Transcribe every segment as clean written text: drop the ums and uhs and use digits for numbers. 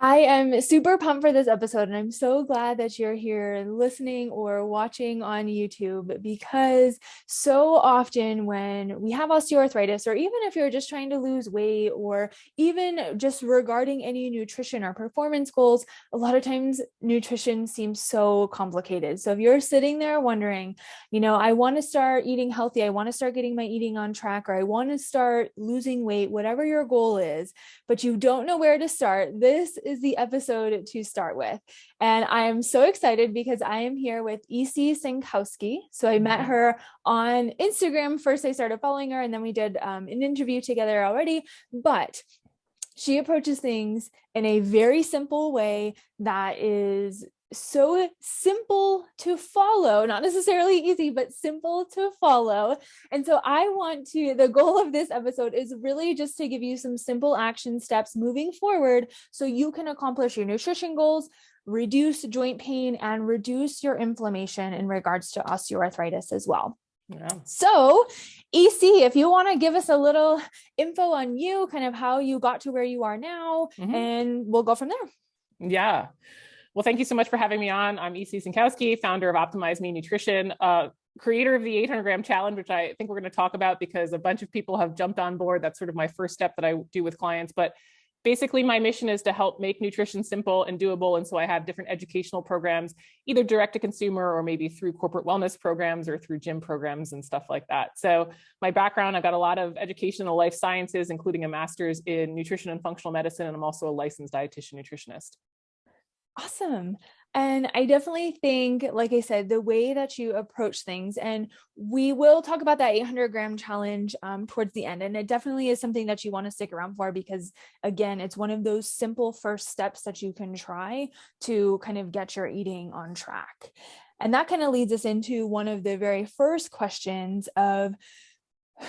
I am super pumped for this episode, and I'm so glad that you're here listening or watching on YouTube because so often when we have osteoarthritis, or even if you're just trying to lose weight, or even just regarding any nutrition or performance goals, a lot of times nutrition seems so complicated. So if you're sitting there wondering, I want to start eating healthy, I want to start getting my eating on track, or I want to start losing weight, whatever your goal is, but you don't know where to start, this is the episode to start with. And I am so excited because I am here with EC Synkowski. So I met her on Instagram. First, I started following her, and then we did an interview together already. But she approaches things in a very simple way that is so simple to follow, not necessarily easy, but simple to follow. And so the goal of this episode is really just to give you some simple action steps moving forward so you can accomplish your nutrition goals, reduce joint pain, and reduce your inflammation in regards to osteoarthritis as well. Yeah. So EC, if you want to give us a little info on you, kind of how you got to where you are now, and we'll go from there. Yeah. Well, thank you so much for having me on. I'm EC Synkowski, founder of Optimize Me Nutrition, creator of the 800-gram challenge, which I think we're going to talk about because a bunch of people have jumped on board. That's sort of my first step that I do with clients. But basically, my mission is to help make nutrition simple and doable. And so I have different educational programs, either direct to consumer or maybe through corporate wellness programs or through gym programs and stuff like that. So my background, I've got a lot of education in the life sciences, including a master's in nutrition and functional medicine. And I'm also a licensed dietitian nutritionist. Awesome. And I definitely think, like I said, the way that you approach things, and we will talk about that 800-gram challenge towards the end. And it definitely is something that you want to stick around for because, again, it's one of those simple first steps that you can try to kind of get your eating on track. And that kind of leads us into one of the very first questions of,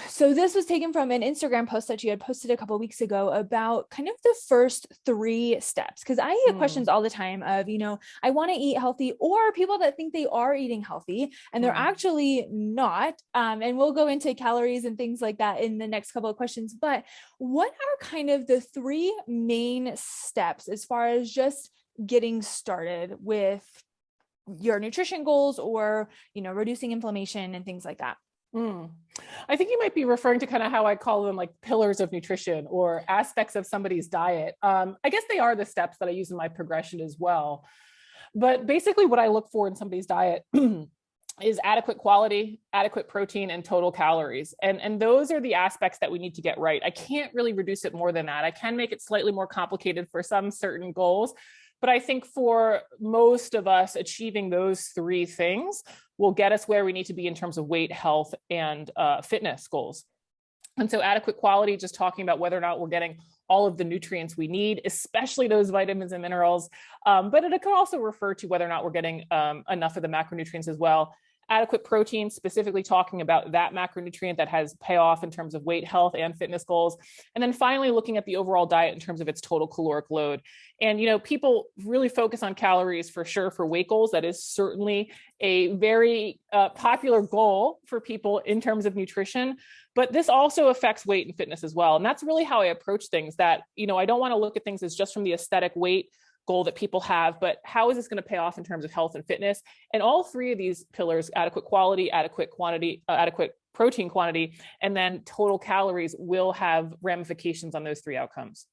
so this was taken from an Instagram post that you had posted a couple of weeks ago about kind of the first 3 steps. Because I get questions all the time of, I want to eat healthy, or people that think they are eating healthy and they're actually not. And we'll go into calories and things like that in the next couple of questions. But what are kind of the 3 main steps as far as just getting started with your nutrition goals or, reducing inflammation and things like that? I think you might be referring to kind of how I call them like pillars of nutrition or aspects of somebody's diet. I guess they are the steps that I use in my progression as well. But basically what I look for in somebody's diet is adequate quality, adequate protein, and total calories. And those are the aspects that we need to get right. I can't really reduce it more than that. I can make it slightly more complicated for some certain goals. But I think for most of us, achieving those 3 things will get us where we need to be in terms of weight, health, and fitness goals. And so adequate quality, just talking about whether or not we're getting all of the nutrients we need, especially those vitamins and minerals. But it could also refer to whether or not we're getting enough of the macronutrients as well. Adequate protein, specifically talking about that macronutrient that has payoff in terms of weight, health, and fitness goals. And then finally, looking at the overall diet in terms of its total caloric load. And, people really focus on calories for sure for weight goals. That is certainly a very popular goal for people in terms of nutrition. But this also affects weight and fitness as well. And that's really how I approach things, that, I don't want to look at things as just from the aesthetic weight goal that people have, but how is this going to pay off in terms of health and fitness? And all 3 of these pillars, adequate quality, adequate quantity, adequate protein quantity, and then total calories, will have ramifications on those 3 outcomes.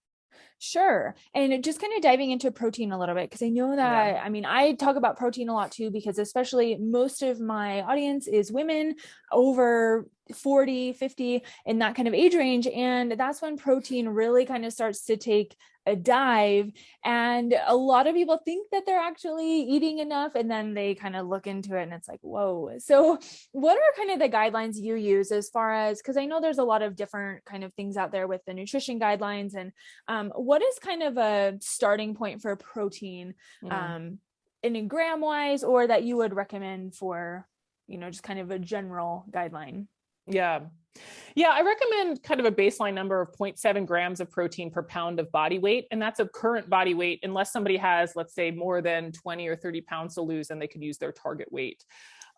Sure. And just kind of diving into protein a little bit, because I know that, I talk about protein a lot too, because especially most of my audience is women over 40, 50 in that kind of age range. And that's when protein really kind of starts to take a dive. And a lot of people think that they're actually eating enough, and then they kind of look into it and it's like, whoa. So what are kind of the guidelines you use as far as, because I know there's a lot of different kind of things out there with the nutrition guidelines, and what is kind of a starting point for protein in gram wise, or that you would recommend for, just kind of a general guideline? Yeah. I recommend kind of a baseline number of 0.7 grams of protein per pound of body weight. And that's a current body weight, unless somebody has, let's say, more than 20 or 30 pounds to lose, and they could use their target weight.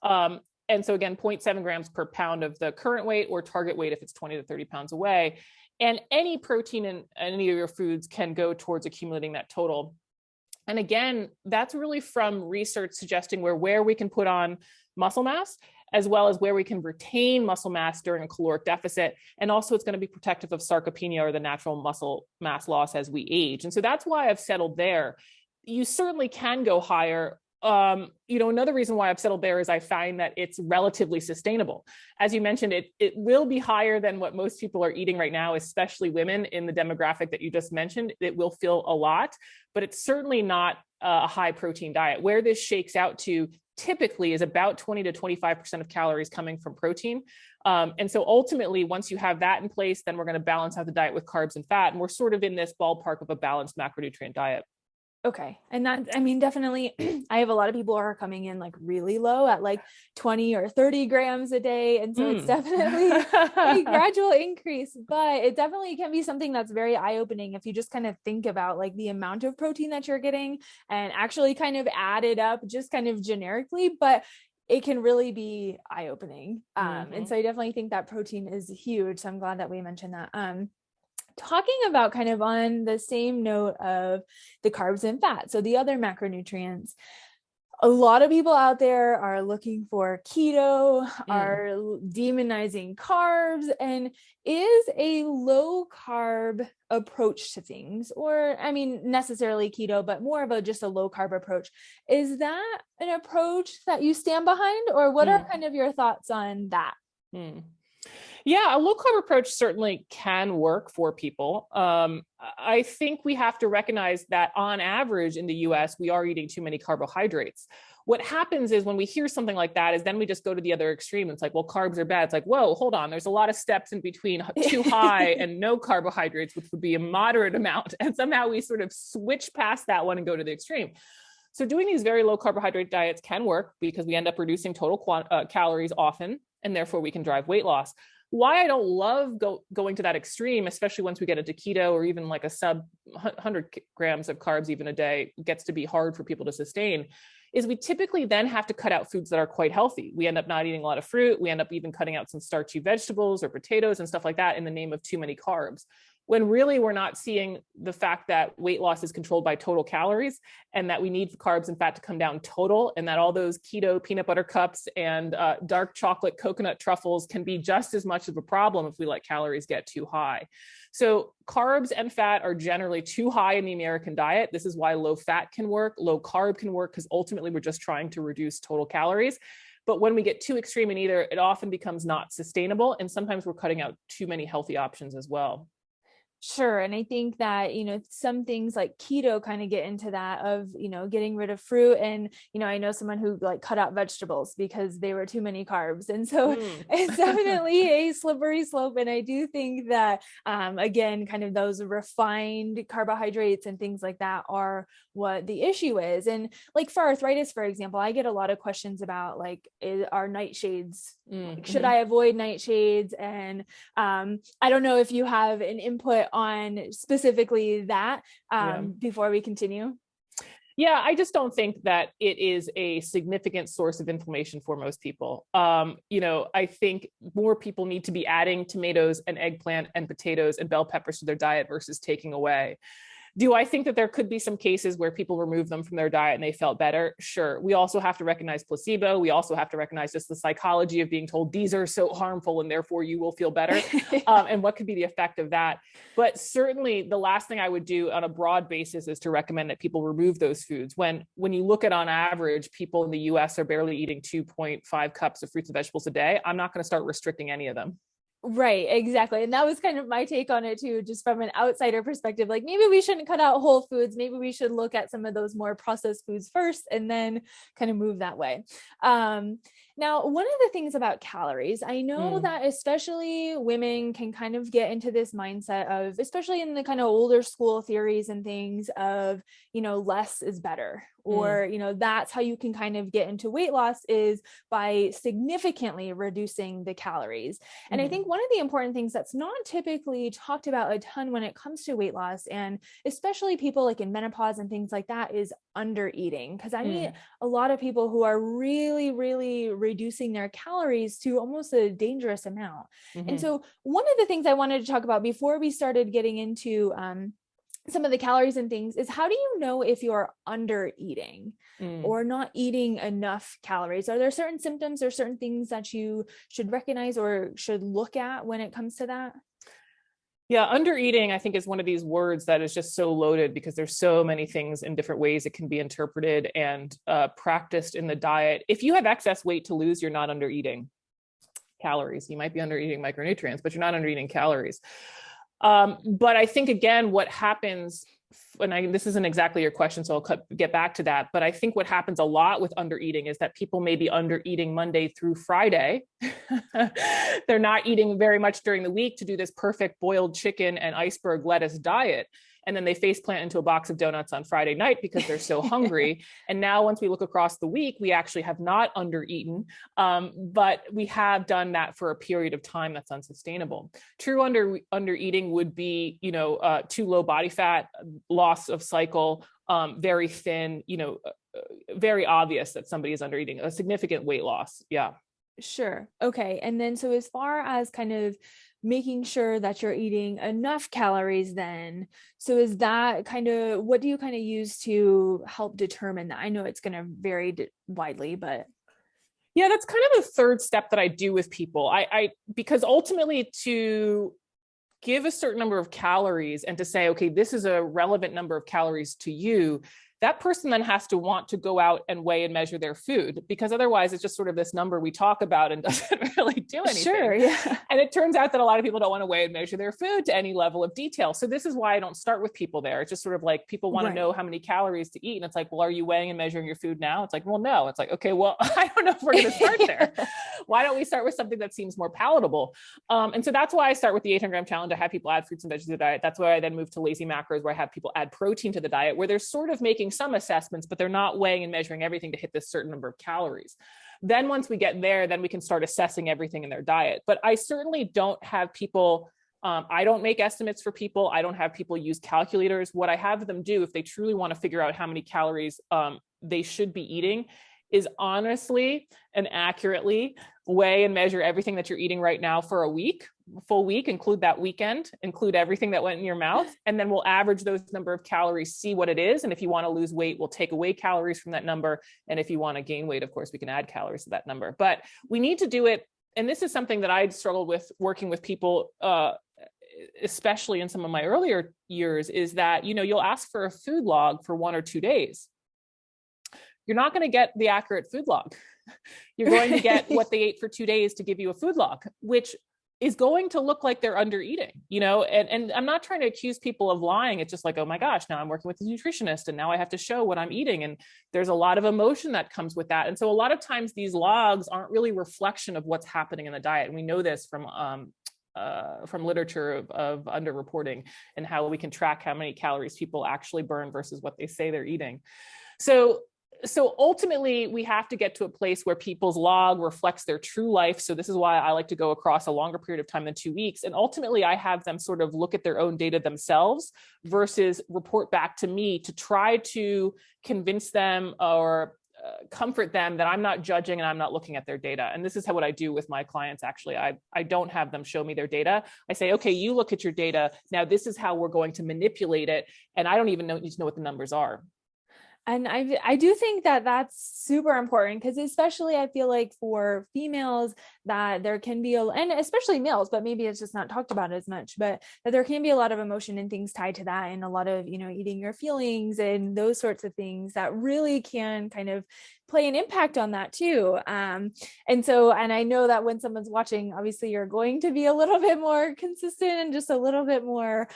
And so again, 0.7 grams per pound of the current weight, or target weight if it's 20 to 30 pounds away. And any protein in any of your foods can go towards accumulating that total. And again, that's really from research suggesting where we can put on muscle mass, as well as where we can retain muscle mass during a caloric deficit. And also it's going to be protective of sarcopenia, or the natural muscle mass loss as we age. And so that's why I've settled there. You certainly can go higher. Another reason why I've settled there is I find that it's relatively sustainable. As you mentioned, it will be higher than what most people are eating right now, especially women in the demographic that you just mentioned. It will feel a lot, but it's certainly not a high protein diet. Where this shakes out to typically is about 20 to 25% of calories coming from protein. And so ultimately, once you have that in place, then we're going to balance out the diet with carbs and fat. And we're sort of in this ballpark of a balanced macronutrient diet. Okay. And that, I mean, definitely, I have a lot of people who are coming in like really low at like 20 or 30 grams a day. And so it's definitely a gradual increase, but it definitely can be something that's very eye-opening if you just kind of think about like the amount of protein that you're getting and actually kind of add it up just kind of generically, but it can really be eye-opening. And so I definitely think that protein is huge. So I'm glad that we mentioned that. Talking about kind of on the same note of the carbs and fat, so the other macronutrients, a lot of people out there are looking for keto, are demonizing carbs, and is a low carb approach to things, or I mean, necessarily keto, but more of just a low carb approach. Is that an approach that you stand behind, or what are kind of your thoughts on that? Yeah, a low carb approach certainly can work for people. I think we have to recognize that on average in the US, we are eating too many carbohydrates. What happens is when we hear something like that is then we just go to the other extreme. It's like, well, carbs are bad. It's like, whoa, hold on. There's a lot of steps in between too high and no carbohydrates, which would be a moderate amount. And somehow we sort of switch past that one and go to the extreme. So doing these very low carbohydrate diets can work because we end up reducing total calories often, and therefore we can drive weight loss. Why I don't love going to that extreme, especially once we get into keto or even like a sub 100 grams of carbs even a day gets to be hard for people to sustain, is we typically then have to cut out foods that are quite healthy. We end up not eating a lot of fruit. We end up even cutting out some starchy vegetables or potatoes and stuff like that in the name of too many carbs, when really we're not seeing the fact that weight loss is controlled by total calories and that we need carbs and fat to come down total, and that all those keto peanut butter cups and dark chocolate coconut truffles can be just as much of a problem if we let calories get too high. So carbs and fat are generally too high in the American diet. This is why low fat can work, low carb can work, because ultimately we're just trying to reduce total calories. But when we get too extreme in either, it often becomes not sustainable. And sometimes we're cutting out too many healthy options as well. Sure. And I think that, some things like keto kind of get into that of, getting rid of fruit. And, I know someone who like cut out vegetables because they were too many carbs. And so it's definitely a slippery slope. And I do think that, again, kind of those refined carbohydrates and things like that are what the issue is. And like for arthritis, for example, I get a lot of questions about like, are nightshades, like, should I avoid nightshades? And I don't know if you have an input on specifically that before we continue. Yeah, I just don't think that it is a significant source of inflammation for most people. I think more people need to be adding tomatoes and eggplant and potatoes and bell peppers to their diet versus taking away. Do I think that there could be some cases where people remove them from their diet and they felt better? Sure. We also have to recognize placebo. We also have to recognize just the psychology of being told these are so harmful and therefore you will feel better. And what could be the effect of that? But certainly the last thing I would do on a broad basis is to recommend that people remove those foods. When you look at on average, people in the US are barely eating 2.5 cups of fruits and vegetables a day. I'm not going to start restricting any of them. Right, exactly. And that was kind of my take on it too, just from an outsider perspective. Like maybe we shouldn't cut out whole foods. Maybe we should look at some of those more processed foods first and then kind of move that way. Now, one of the things about calories, I know that especially women can kind of get into this mindset of, especially in the kind of older school theories and things of, less is better, or, that's how you can kind of get into weight loss, is by significantly reducing the calories. And I think one of the important things that's not typically talked about a ton when it comes to weight loss, and especially people like in menopause and things like that, is under eating. Because I meet a lot of people who are really, really reducing their calories to almost a dangerous amount. And so one of the things I wanted to talk about before we started getting into some of the calories and things is, how do you know if you're under eating or not eating enough calories? Are there certain symptoms or certain things that you should recognize or should look at when it comes to that? Yeah, under eating, I think, is one of these words that is just so loaded, because there's so many things in different ways it can be interpreted and practiced in the diet. If you have excess weight to lose, you're not under eating calories. You might be under eating micronutrients, but you're not under eating calories. But I think, again, what happens, and this isn't exactly your question, so I'll get back to that. But I think what happens a lot with under eating is that people may be under eating Monday through Friday. They're not eating very much during the week to do this perfect boiled chicken and iceberg lettuce diet. And then they face plant into a box of donuts on Friday night because they're so hungry. And now once we look across the week, we actually have not under eaten, but we have done that for a period of time that's unsustainable. True under eating would be, too low body fat, loss of cycle, very thin, very obvious that somebody is under eating, a significant weight loss. Yeah. Sure. Okay. And then, so as far as kind of making sure that you're eating enough calories then, so is that kind of, what do you kind of use to help determine that? I know it's going to vary widely, but. Yeah, that's kind of a third step that I do with people. Because ultimately, to give a certain number of calories and to say, okay, this is a relevant number of calories to you, that person then has to want to go out and weigh and measure their food, because otherwise it's just sort of this number we talk about and doesn't really do anything. Sure, yeah. And it turns out that a lot of people don't want to weigh and measure their food to any level of detail. So this is why I don't start with people there. It's just sort of like, people want to know how many calories to eat. And it's like, well, are you weighing and measuring your food now? It's like, well, no. It's like, okay, well, I don't know if we're going to start there. Why don't we start with something that seems more palatable? And so that's why I start with the 800-gram challenge. I have people add fruits and veggies to the diet. That's why I then move to lazy macros, where I have people add protein to the diet, where they're sort of making some assessments, but they're not weighing and measuring everything to hit this certain number of calories. Then once we get there, then we can start assessing everything in their diet. But I certainly don't have people, I don't make estimates for people. I don't have people use calculators. What I have them do, if they truly want to figure out how many calories they should be eating, is honestly and accurately weigh and measure everything that you're eating right now for a week, full week, include that weekend, include everything that went in your mouth. And then we'll average those number of calories, see what it is. And if you want to lose weight, we'll take away calories from that number. And if you want to gain weight, of course, we can add calories to that number. But we need to do it. And this is something that I'd struggled with working with people, especially in some of my earlier years, is that, you'll ask for a food log for 1 or 2 days. You're not going to get the accurate food log. You're going to get what they ate for 2 days to give you a food log, which is going to look like they're under eating, and I'm not trying to accuse people of lying. It's just like, oh my gosh, now I'm working with a nutritionist and now I have to show what I'm eating. And there's a lot of emotion that comes with that. And so a lot of times these logs aren't really reflection of what's happening in the diet. And we know this from literature of underreporting, and how we can track how many calories people actually burn versus what they say they're eating. So ultimately, we have to get to a place where people's log reflects their true life. So this is why I like to go across a longer period of time than 2 weeks. And ultimately, I have them sort of look at their own data themselves versus report back to me to try to convince them or comfort them that I'm not judging and I'm not looking at their data. And this is what I do with my clients. Actually, I don't have them show me their data. I say, okay, you look at your data. Now, this is how we're going to manipulate it. And I don't even need to know what the numbers are. And I do think that that's super important, because especially I feel like for females that there can be, and especially males, but maybe it's just not talked about as much, but that there can be a lot of emotion and things tied to that, and a lot of, eating your feelings and those sorts of things that really can kind of play an impact on that too. And I know that when someone's watching, obviously you're going to be a little bit more consistent and just a little bit more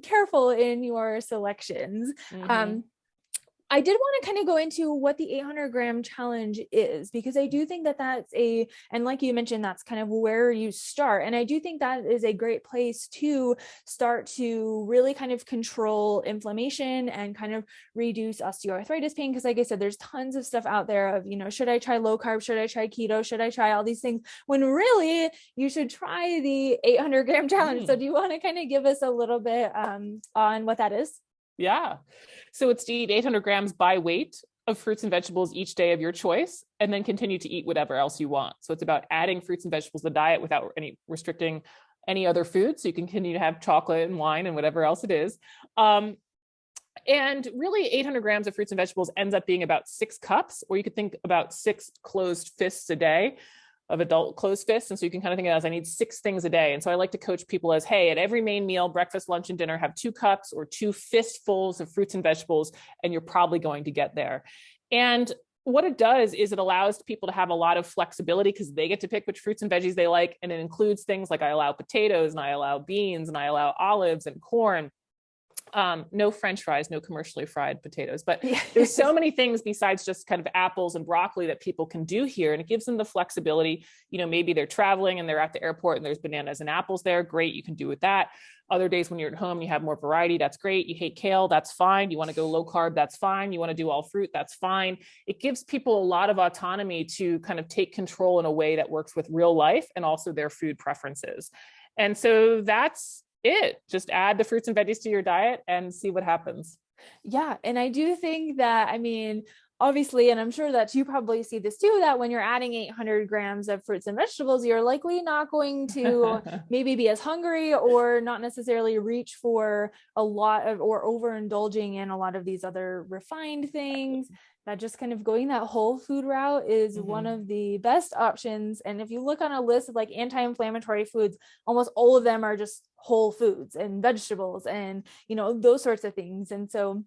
careful in your selections. Mm-hmm. I did want to kind of go into what the 800-gram challenge is, because I do think that and like you mentioned, that's kind of where you start. And I do think that is a great place to start to really kind of control inflammation and kind of reduce osteoarthritis pain. Because like I said, there's tons of stuff out there of, should I try low carb? Should I try keto? Should I try all these things? When really you should try the 800-gram challenge. So do you want to kind of give us a little bit on what that is? Yeah. So it's to eat 800 grams by weight of fruits and vegetables each day of your choice, and then continue to eat whatever else you want. So it's about adding fruits and vegetables to the diet without any restricting any other food. So you can continue to have chocolate and wine and whatever else it is. And really 800 grams of fruits and vegetables ends up being about 6 cups, or you could think about 6 closed fists a day of adult closed fists. And so you can kind of think of it as I need 6 things a day. And so I like to coach people as, hey, at every main meal, breakfast, lunch, and dinner, have 2 cups or 2 fistfuls of fruits and vegetables, and you're probably going to get there. And what it does is it allows people to have a lot of flexibility because they get to pick which fruits and veggies they like. And it includes things like I allow potatoes and I allow beans and I allow olives and corn. No French fries, no commercially fried potatoes, but there's so many things besides just kind of apples and broccoli that people can do here. And it gives them the flexibility. Maybe they're traveling and they're at the airport and there's bananas and apples there. Great. You can do with that. Other days when you're at home, you have more variety. That's great. You hate kale. That's fine. You want to go low carb. That's fine. You want to do all fruit. That's fine. It gives people a lot of autonomy to kind of take control in a way that works with real life and also their food preferences. And so that's it. Just add the fruits and veggies to your diet and see what happens. Yeah. And I do think that, obviously, and I'm sure that you probably see this too, that when you're adding 800 grams of fruits and vegetables, you're likely not going to maybe be as hungry or not necessarily reach for a lot of, or overindulging in a lot of these other refined things. That just kind of going that whole food route is one of the best options. And if you look on a list of like anti-inflammatory foods, almost all of them are just whole foods and vegetables and, those sorts of things. And so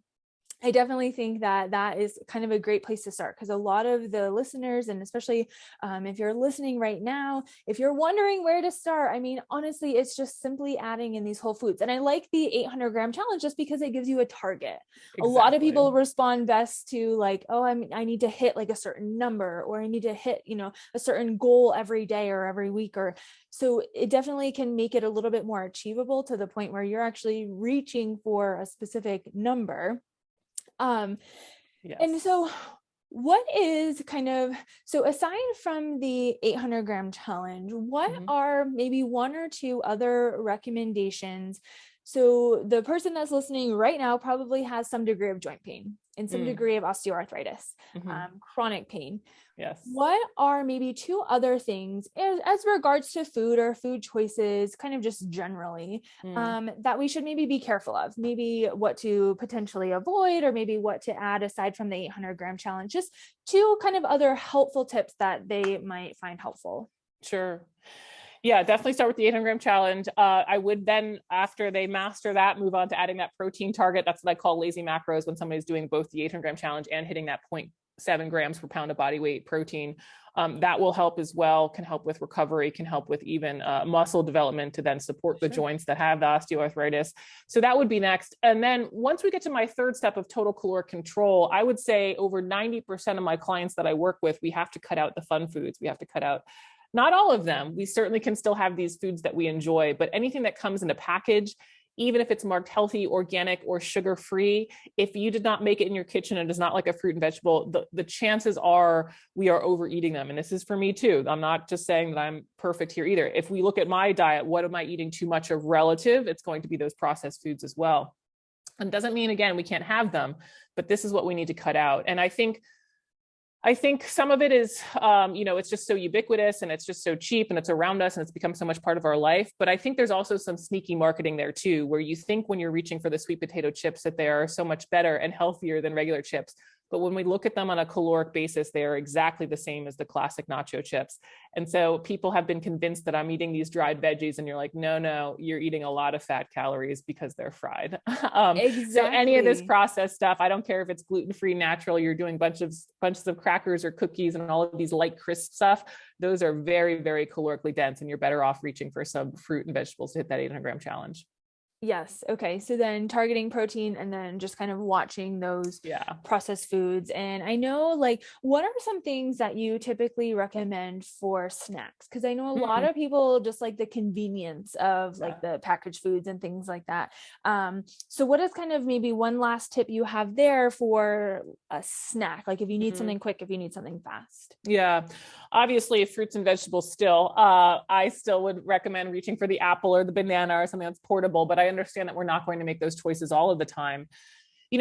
I definitely think that that is kind of a great place to start, because a lot of the listeners, and especially if you're listening right now, if you're wondering where to start, honestly, it's just simply adding in these whole foods. And I like the 800-gram challenge just because it gives you a target. Exactly. A lot of people respond best to like, oh, I need to hit like a certain number, or I need to hit, a certain goal every day or every week, or so it definitely can make it a little bit more achievable to the point where you're actually reaching for a specific number. Yes. And so what is so aside from the 800-gram challenge, what are maybe 1 or 2 other recommendations? So the person that's listening right now probably has some degree of joint pain and some degree of osteoarthritis, chronic pain. Yes. What are maybe 2 other things as regards to food or food choices, kind of just generally, that we should maybe be careful of? Maybe what to potentially avoid, or maybe what to add aside from the 800-gram challenge? Just 2 kind of other helpful tips that they might find helpful. Sure. Yeah, definitely start with the 800-gram challenge. I would then, after they master that, move on to adding that protein target. That's what I call lazy macros, when somebody's doing both the 800-gram challenge and hitting that 0.7 grams per pound of body weight protein. That will help as well, can help with recovery, can help with even muscle development to then support the joints that have the osteoarthritis. So that would be next. And then once we get to my 3rd step of total caloric control, I would say over 90% of my clients that I work with, we have to cut out the fun foods. We have to cut out, not all of them. We certainly can still have these foods that we enjoy, but anything that comes in a package, even if it's marked healthy, organic, or sugar-free, if you did not make it in your kitchen and is not like a fruit and vegetable, the chances are we are overeating them. And this is for me too. I'm not just saying that I'm perfect here either. If we look at my diet, what am I eating too much of relative? It's going to be those processed foods as well. And doesn't mean, again, we can't have them, but this is what we need to cut out. And I think some of it is, it's just so ubiquitous and it's just so cheap and it's around us and it's become so much part of our life. But I think there's also some sneaky marketing there too, where you think when you're reaching for the sweet potato chips that they are so much better and healthier than regular chips. But when we look at them on a caloric basis, they are exactly the same as the classic nacho chips. And so people have been convinced that I'm eating these dried veggies, and you're like, no, you're eating a lot of fat calories because they're fried. Exactly. So any of this processed stuff, I don't care if it's gluten-free, natural, you're doing bunches of crackers or cookies and all of these light crisp stuff. Those are very, very calorically dense, and you're better off reaching for some fruit and vegetables to hit that 800-gram challenge. Yes. Okay. So then targeting protein and then just kind of watching those Yeah. processed foods. And I know, like, what are some things that you typically recommend for snacks? Because I know a lot Mm, of people just like the convenience of like yeah. the packaged foods and things like that. So what is kind of maybe one last tip you have there for a snack? Like if you need Mhm. something quick, if you need something fast. Yeah, obviously fruits and vegetables still. I still would recommend reaching for the apple or the banana or something that's portable, but I understand that we're not going to make those choices all of the time.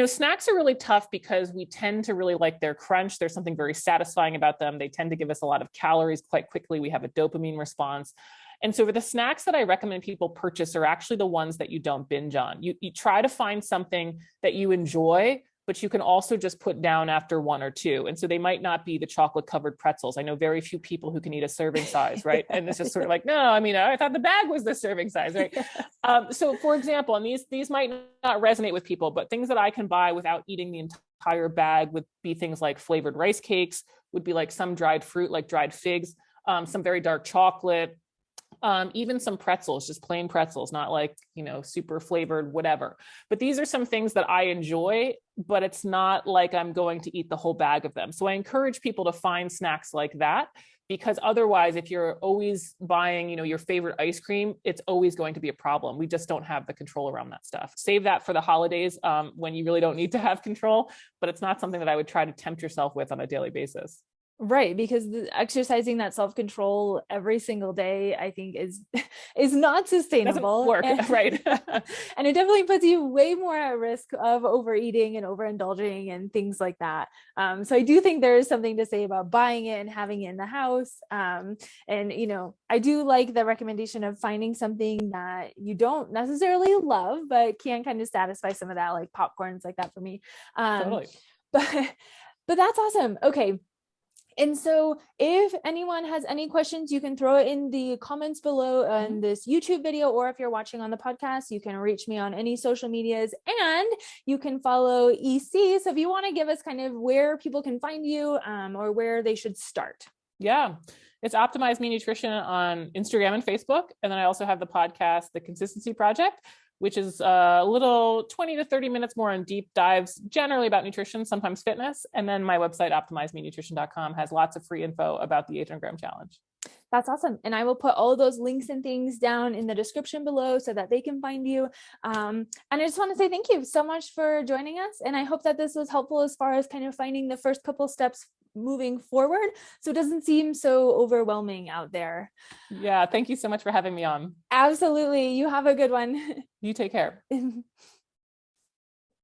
Snacks are really tough because we tend to really like their crunch. There's something very satisfying about them. They tend to give us a lot of calories quite quickly. We have a dopamine response. And so for the snacks that I recommend people purchase are actually the ones that you don't binge on. You try to find something that you enjoy, but you can also just put down after one or two. And so they might not be the chocolate covered pretzels. I know very few people who can eat a serving size, right? And it's just sort of like, no, I mean, I thought the bag was the serving size, right? So for example, and these might not resonate with people, but things that I can buy without eating the entire bag would be things like flavored rice cakes, would be like some dried fruit, like dried figs, some very dark chocolate, even some pretzels, just plain pretzels, not like, super flavored, whatever. But these are some things that I enjoy, but it's not like I'm going to eat the whole bag of them. So I encourage people to find snacks like that, because otherwise, if you're always buying, your favorite ice cream, it's always going to be a problem. We just don't have the control around that stuff. Save that for the holidays, when you really don't need to have control, but it's not something that I would try to tempt yourself with on a daily basis. Right, because exercising that self-control every single day, I think is not Doesn't sustainable. work, right? And it definitely puts you way more at risk of overeating and overindulging and things like that. So I do think there is something to say about buying it and having it in the house. And I do like the recommendation of finding something that you don't necessarily love, but can kind of satisfy some of that, like popcorns, like that for me. Totally. But but that's awesome. Okay. And so if anyone has any questions, you can throw it in the comments below on this YouTube video, or if you're watching on the podcast, you can reach me on any social medias and you can follow EC. So if you want to give us kind of where people can find you, or where they should start. Yeah. It's Optimize Me Nutrition on Instagram and Facebook. And then I also have the podcast, The Consistency Project, which is a little 20 to 30 minutes more on deep dives, generally about nutrition, sometimes fitness. And then my website, optimizemenutrition.com, has lots of free info about the 800 gram challenge. That's awesome. And I will put all those links and things down in the description below so that they can find you. And I just want to say thank you so much for joining us. And I hope that this was helpful as far as kind of finding the first couple steps moving forward, so it doesn't seem so overwhelming out there. Yeah. Thank you so much for having me on. Absolutely. You have a good one. You take care.